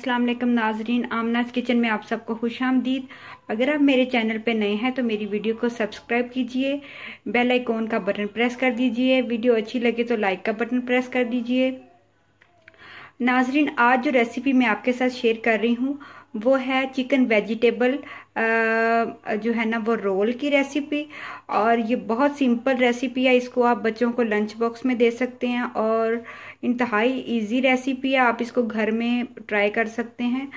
अस्सलाम वालेकुम नाजरीन, आमनाज़ किचन में आप सबको खुशामदीद। अगर आप मेरे चैनल पे नए हैं तो मेरी वीडियो को सब्सक्राइब कीजिए, बेल आइकॉन का बटन प्रेस कर दीजिए, वीडियो अच्छी लगे तो लाइक का बटन प्रेस कर दीजिए। नाजरीन, आज जो रेसिपी मैं आपके साथ शेयर कर रही हूँ वो है चिकन वेजिटेबल जो है ना वो रोल की रेसिपी। और ये बहुत सिंपल रेसिपी है, इसको आप बच्चों को लंच बॉक्स में दे सकते हैं और इंतहाई इजी रेसिपी है, आप इसको घर में ट्राई कर सकते हैं।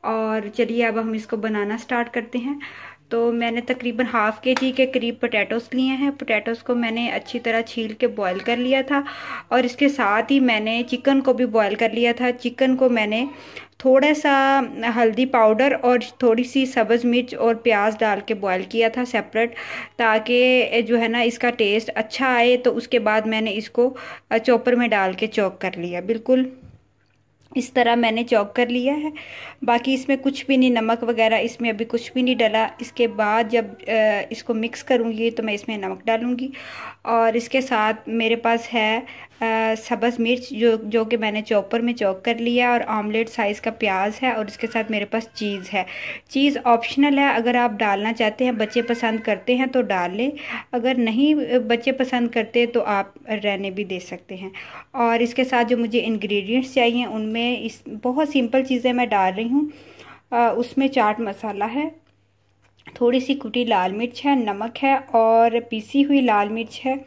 और चलिए अब हम इसको बनाना स्टार्ट करते हैं। तो मैंने तकरीबन हाफ के जी के करीब पोटैटोस लिए हैं। पोटैटोस को मैंने अच्छी तरह छील के बॉईल कर लिया था और इसके साथ ही मैंने चिकन को भी बॉईल कर लिया था। चिकन को मैंने थोड़ा सा हल्दी पाउडर और थोड़ी सी सब्ज़ मिर्च और प्याज डाल के बॉईल किया था सेपरेट, ताकि जो है ना इसका टेस्ट अच्छा आए। तो उसके बाद मैंने इसको चॉपर में डाल के चॉप कर लिया, बिल्कुल इस तरह मैंने चॉप कर लिया है। बाकी इसमें कुछ भी नहीं, नमक वगैरह इसमें अभी कुछ भी नहीं डाला। इसके बाद जब इसको मिक्स करूँगी तो मैं इसमें नमक डालूँगी और इसके साथ मेरे पास है सब्ज़ मिर्च जो कि मैंने चॉपर में चॉप कर लिया, और ऑमलेट साइज़ का प्याज है, और इसके साथ मेरे पास चीज़ है। चीज़ ऑप्शनल है, अगर आप डालना चाहते हैं, बच्चे पसंद करते हैं तो डाल लें, अगर नहीं बच्चे पसंद करते तो आप रहने भी दे सकते हैं। और इसके साथ जो मुझे इंग्रेडिएंट्स चाहिए उनमें इस बहुत सिंपल चीज़ें मैं डाल रही हूँ। उसमें चाट मसाला है, थोड़ी सी कुटी लाल मिर्च है, नमक है और पीसी हुई लाल मिर्च है।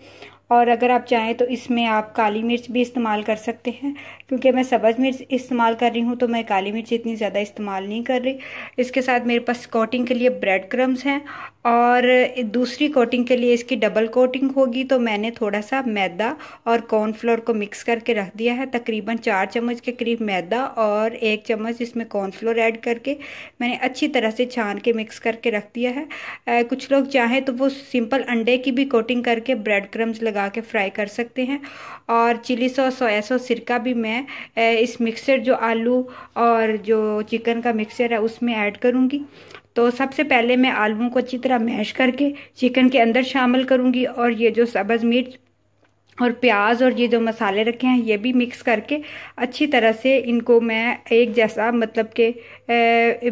और अगर आप चाहें तो इसमें आप काली मिर्च भी इस्तेमाल कर सकते हैं, क्योंकि मैं सब्ज़ मिर्च इस्तेमाल कर रही हूँ तो मैं काली मिर्च इतनी ज़्यादा इस्तेमाल नहीं कर रही। इसके साथ मेरे पास कोटिंग के लिए ब्रेड क्रम्स हैं और दूसरी कोटिंग के लिए इसकी डबल कोटिंग होगी, तो मैंने थोड़ा सा मैदा और कॉर्नफ्लोर को मिक्स करके रख दिया है। तकरीबन 4 चम्मच के करीब मैदा और 1 चम्मच इसमें कॉर्नफ्लोर ऐड करके मैंने अच्छी तरह से छान के मिक्स करके रख दिया है। कुछ लोग चाहें तो वो सिंपल अंडे की भी कोटिंग करके ब्रेड क्रम्स लगा के फ्राई कर सकते हैं। और चिली सॉस, सोया सॉस, सिरका भी मैं इस मिक्सचर जो आलू और जो चिकन का मिक्सचर है उसमें ऐड करूँगी। तो सबसे पहले मैं आलूओं को अच्छी तरह मैश करके चिकन के अंदर शामिल करूँगी, और ये जो सब्ज़ मिर्च और प्याज और ये जो मसाले रखे हैं ये भी मिक्स करके अच्छी तरह से इनको मैं एक जैसा मतलब कि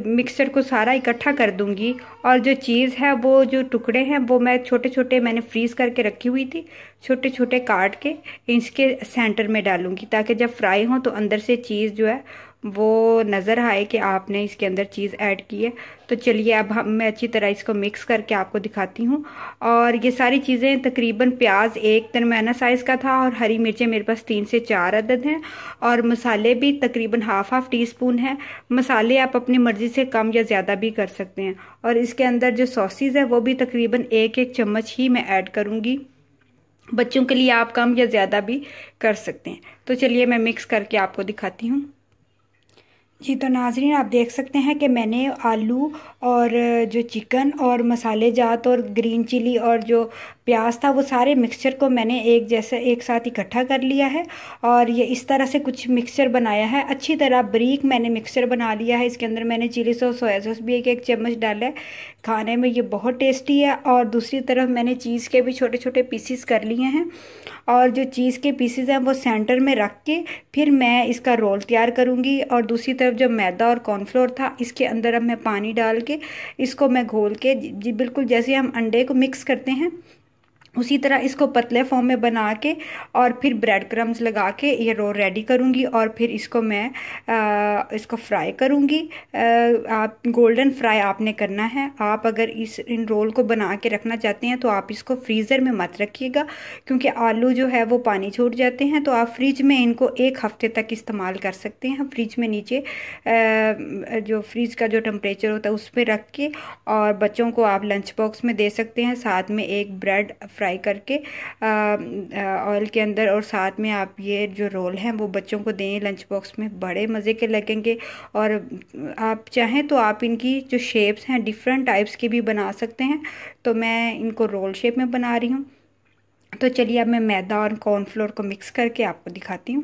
मिक्सचर को सारा इकट्ठा कर दूंगी। और जो चीज़ है वो जो टुकड़े हैं वो मैं छोटे छोटे मैंने फ्रीज़ करके रखी हुई थी, छोटे छोटे काट के इसके सेंटर में डालूंगी, ताकि जब फ्राई हो तो अंदर से चीज़ जो है वो नज़र आए कि आपने इसके अंदर चीज़ ऐड की है। तो चलिए अब मैं अच्छी तरह इसको मिक्स करके आपको दिखाती हूँ। और ये सारी चीज़ें तकरीबन प्याज एक दरमियाना साइज़ का था और हरी मिर्चें मेरे पास 3 से 4 अदद हैं, और मसाले भी तकरीबन हाफ टी स्पून है। मसाले आप अपनी मर्ज़ी से कम या ज़्यादा भी कर सकते हैं। और इसके अंदर जो सॉसेज है वो भी तकरीबन 1 चम्मच ही मैं ऐड करूँगी, बच्चों के लिए आप कम या ज़्यादा भी कर सकते हैं। तो चलिए मैं मिक्स करके आपको दिखाती हूँ। जी तो नाजरीन, आप देख सकते हैं कि मैंने आलू और जो चिकन और मसाले जात और ग्रीन चिली और जो प्याज था वो सारे मिक्सचर को मैंने एक साथ इकट्ठा कर लिया है। और ये इस तरह से कुछ मिक्सचर बनाया है, अच्छी तरह बारीक मैंने मिक्सचर बना लिया है। इसके अंदर मैंने चिली सॉस, सोया सॉस भी 1 चम्मच डाला है, खाने में ये बहुत टेस्टी है। और दूसरी तरफ मैंने चीज़ के भी छोटे छोटे पीसीस कर लिए हैं, और जो चीज़ के पीसेस हैं वो सेंटर में रख के फिर मैं इसका रोल तैयार करूँगी। और दूसरी तरफ जो मैदा और कॉर्नफ्लोर था इसके अंदर अब मैं पानी डाल के इसको मैं घोल के जी बिल्कुल जैसे हम अंडे को मिक्स करते हैं उसी तरह इसको पतले फॉर्म में बना के और फिर ब्रेड क्रम्स लगा के ये रोल रेडी करूँगी। और फिर इसको मैं इसको फ्राई करूँगी। आप गोल्डन फ्राई आपने करना है। आप अगर इन रोल को बना के रखना चाहते हैं तो आप इसको फ्रीज़र में मत रखिएगा, क्योंकि आलू जो है वो पानी छोड़ जाते हैं। तो आप फ्रिज में इनको 1 हफ्ते तक इस्तेमाल कर सकते हैं। फ्रिज में नीचे जो फ्रिज का जो टेम्परेचर होता है उस पर रख के, और बच्चों को आप लंच बॉक्स में दे सकते हैं, साथ में एक ब्रेड फ्राई करके ऑयल के अंदर, और साथ में आप ये जो रोल हैं वो बच्चों को दें लंच बॉक्स में, बड़े मज़े के लगेंगे। और आप चाहें तो आप इनकी जो शेप्स हैं डिफरेंट टाइप्स की भी बना सकते हैं। तो मैं इनको रोल शेप में बना रही हूँ। तो चलिए अब मैं मैदा और कॉर्नफ्लोर को मिक्स करके आपको दिखाती हूँ।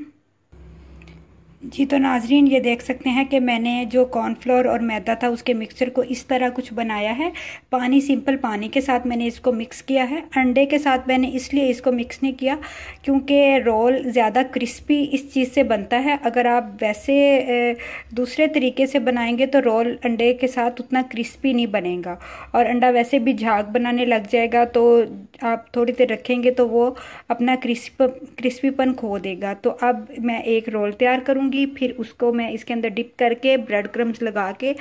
जी तो नाजरीन, ये देख सकते हैं कि मैंने जो कॉर्नफ्लोर और मैदा था उसके मिक्सचर को इस तरह कुछ बनाया है। पानी, सिंपल पानी के साथ मैंने इसको मिक्स किया है। अंडे के साथ मैंने इसलिए इसको मिक्स नहीं किया क्योंकि रोल ज़्यादा क्रिस्पी इस चीज़ से बनता है। अगर आप वैसे दूसरे तरीके से बनाएंगे तो रोल अंडे के साथ उतना क्रिस्पी नहीं बनेगा, और अंडा वैसे भी झाग बनाने लग जाएगा, तो आप थोड़ी देर रखेंगे तो वो अपना क्रिस्पीपन खो देगा। तो अब मैं एक रोल तैयार करूँगी, फिर उसको मैं इसके अंदर डिप करके ब्रेड क्रम्स लगा के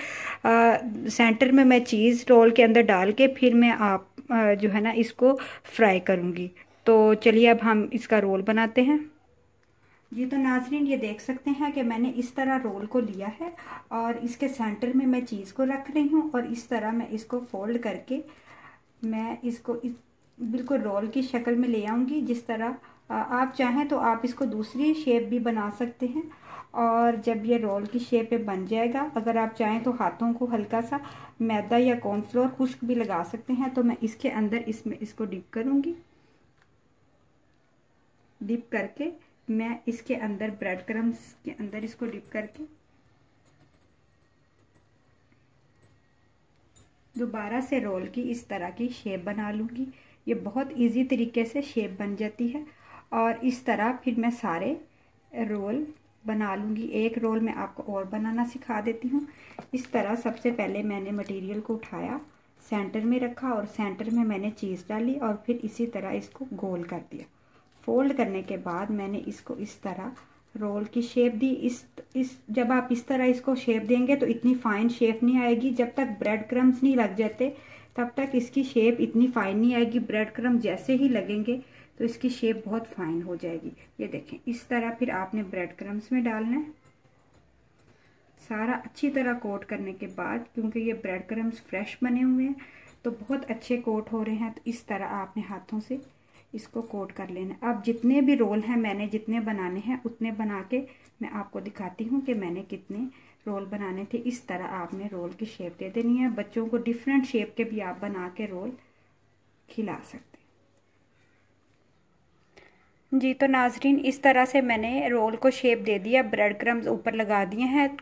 सेंटर में मैं चीज़ रोल के अंदर डाल के फिर मैं जो है ना इसको फ्राई करूँगी। तो चलिए अब हम इसका रोल बनाते हैं। जी तो नाजरीन, ये देख सकते हैं कि मैंने इस तरह रोल को लिया है और इसके सेंटर में मैं चीज़ को रख रही हूँ, और इस तरह मैं इसको फोल्ड करके मैं इसको बिल्कुल रोल की शक्ल में ले आऊँगी। जिस तरह आप चाहें तो आप इसको दूसरी शेप भी बना सकते हैं, और जब ये रोल की शेप में बन जाएगा, अगर आप चाहें तो हाथों को हल्का सा मैदा या कॉर्नफ्लोर खुश्क भी लगा सकते हैं। तो मैं इसके अंदर इसमें इसको डिप करूँगी। डिप करके मैं इसके अंदर ब्रेड क्रम्स के अंदर इसको डिप करके दोबारा से रोल की इस तरह की शेप बना लूँगी। ये बहुत इजी तरीके से शेप बन जाती है, और इस तरह फिर मैं सारे रोल बना लूँगी। एक रोल मैं आपको और बनाना सिखा देती हूँ। इस तरह सबसे पहले मैंने मटेरियल को उठाया, सेंटर में रखा और सेंटर में मैंने चीज़ डाली, और फिर इसी तरह इसको गोल कर दिया। फोल्ड करने के बाद मैंने इसको इस तरह रोल की शेप दी। इस जब आप इस तरह इसको शेप देंगे तो इतनी फाइन शेप नहीं आएगी। जब तक ब्रेड क्रम्स नहीं लग जाते तब तक इसकी शेप इतनी फाइन नहीं आएगी। ब्रेड क्रम्स जैसे ही लगेंगे तो इसकी शेप बहुत फाइन हो जाएगी। ये देखें, इस तरह फिर आपने ब्रेड क्रम्स में डालना है। सारा अच्छी तरह कोट करने के बाद, क्योंकि ये ब्रेड क्रम्स फ्रेश बने हुए हैं तो बहुत अच्छे कोट हो रहे हैं, तो इस तरह आपने हाथों से इसको कोट कर लेना। अब जितने भी रोल हैं, मैंने जितने बनाने हैं उतने बना के मैं आपको दिखाती हूँ कि मैंने कितने रोल बनाने थे। इस तरह आपने रोल की शेप दे देनी है। बच्चों को डिफरेंट शेप के भी आप बना के रोल खिला सकते हैं। जी तो नाजरीन, इस तरह से मैंने रोल को शेप दे दिया, ब्रेड क्रम्स ऊपर लगा दिए हैं।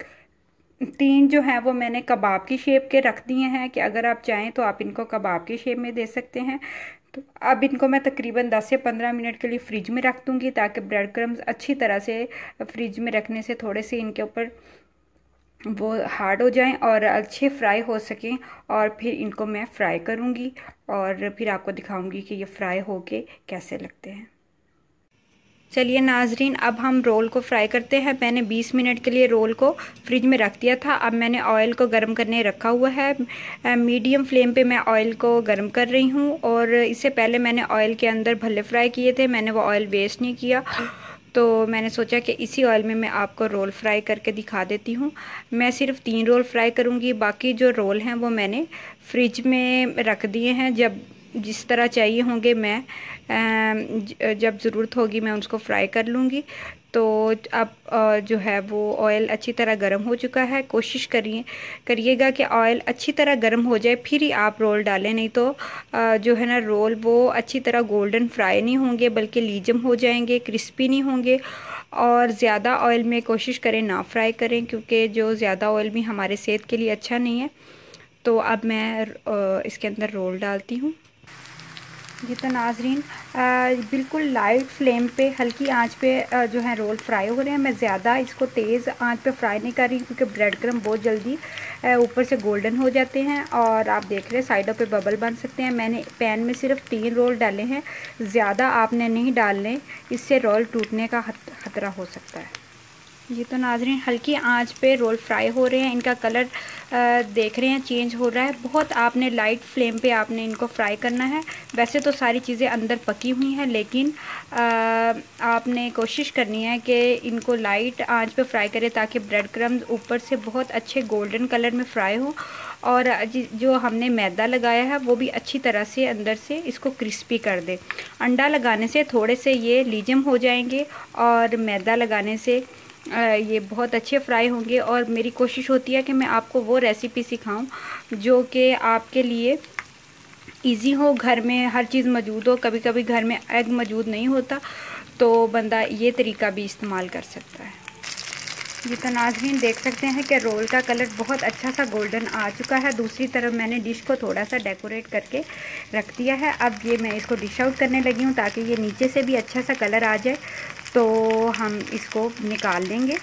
3 जो है वो मैंने कबाब की शेप के रख दिए हैं, कि अगर आप चाहें तो आप इनको कबाब की शेप में दे सकते हैं। तो अब इनको मैं तकरीबन 10 से 15 मिनट के लिए फ्रिज में रख दूँगी, ताकि ब्रेड क्रम्स अच्छी तरह से फ्रिज में रखने से थोड़े से इनके ऊपर वो हार्ड हो जाएं और अच्छे फ्राई हो सकें। और फिर इनको मैं फ्राई करूँगी और फिर आपको दिखाऊँगी कि ये फ्राई होके कैसे लगते हैं। चलिए नाजरीन, अब हम रोल को फ्राई करते हैं। मैंने 20 मिनट के लिए रोल को फ्रिज में रख दिया था। अब मैंने ऑयल को गर्म करने रखा हुआ है। मीडियम फ्लेम पे मैं ऑयल को गर्म कर रही हूँ, और इससे पहले मैंने ऑयल के अंदर भल्ले फ्राई किए थे। मैंने वो ऑयल वेस्ट नहीं किया, तो मैंने सोचा कि इसी ऑयल में मैं आपको रोल फ्राई करके दिखा देती हूँ। मैं सिर्फ 3 रोल फ्राई करूँगी, बाकी जो रोल हैं वो मैंने फ्रिज में रख दिए हैं। जब जिस तरह चाहिए होंगे मैं जब ज़रूरत होगी मैं उसको फ्राई कर लूँगी। तो अब जो है वो ऑयल अच्छी तरह गर्म हो चुका है। कोशिश करिएगा कि ऑयल अच्छी तरह गर्म हो जाए फिर ही आप रोल डालें, नहीं तो जो है ना रोल वो अच्छी तरह गोल्डन फ्राई नहीं होंगे, बल्कि लीजम हो जाएंगे, क्रिस्पी नहीं होंगे। और ज़्यादा ऑयल में कोशिश करें ना फ्राई करें, क्योंकि जो ज़्यादा ऑयल भी हमारे सेहत के लिए अच्छा नहीं है। तो अब मैं इसके अंदर रोल डालती हूँ। जी तो नाजरीन, बिल्कुल लाइट फ्लेम पे, हल्की आंच पे जो है रोल फ्राई हो रहे हैं। मैं ज़्यादा इसको तेज़ आंच पे फ्राई नहीं कर रही, क्योंकि ब्रेड क्रम्ब बहुत जल्दी ऊपर से गोल्डन हो जाते हैं, और आप देख रहे हैं साइडों पे बबल बन सकते हैं। मैंने पैन में सिर्फ 3 रोल डाले हैं, ज़्यादा आपने नहीं डालने, इससे रोल टूटने का खतरा हो सकता है। ये तो नाजरीन, हल्की आंच पे रोल फ्राई हो रहे हैं। इनका कलर देख रहे हैं चेंज हो रहा है। बहुत आपने लाइट फ्लेम पे आपने इनको फ्राई करना है। वैसे तो सारी चीज़ें अंदर पकी हुई हैं, लेकिन आपने कोशिश करनी है कि इनको लाइट आंच पे फ्राई करें, ताकि ब्रेड क्रम्स ऊपर से बहुत अच्छे गोल्डन कलर में फ्राई हो, और जो हमने मैदा लगाया है वो भी अच्छी तरह से अंदर से इसको क्रिस्पी कर दे। अंडा लगाने से थोड़े से ये लीजम हो जाएंगे, और मैदा लगाने से ये बहुत अच्छे फ्राई होंगे। और मेरी कोशिश होती है कि मैं आपको वो रेसिपी सिखाऊं जो कि आपके लिए इजी हो, घर में हर चीज़ मौजूद हो। कभी कभी घर में एग मौजूद नहीं होता, तो बंदा ये तरीका भी इस्तेमाल कर सकता है। जी तो नाज़रीन देख सकते हैं कि रोल का कलर बहुत अच्छा सा गोल्डन आ चुका है। दूसरी तरफ मैंने डिश को थोड़ा सा डेकोरेट करके रख दिया है। अब ये मैं इसको डिश आउट करने लगी हूँ ताकि ये नीचे से भी अच्छा सा कलर आ जाए, तो हम इसको निकाल लेंगे।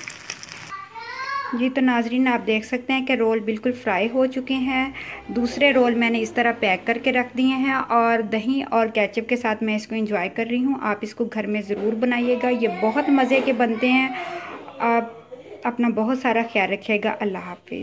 जी तो नाज़रीन आप देख सकते हैं कि रोल बिल्कुल फ्राई हो चुके हैं। दूसरे रोल मैंने इस तरह पैक करके रख दिए हैं और दही और केचप के साथ मैं इसको एंजॉय कर रही हूँ। आप इसको घर में ज़रूर बनाइएगा, ये बहुत मज़े के बनते हैं। आप अपना बहुत सारा ख्याल रखिएगा। अल्लाह हाफिज़।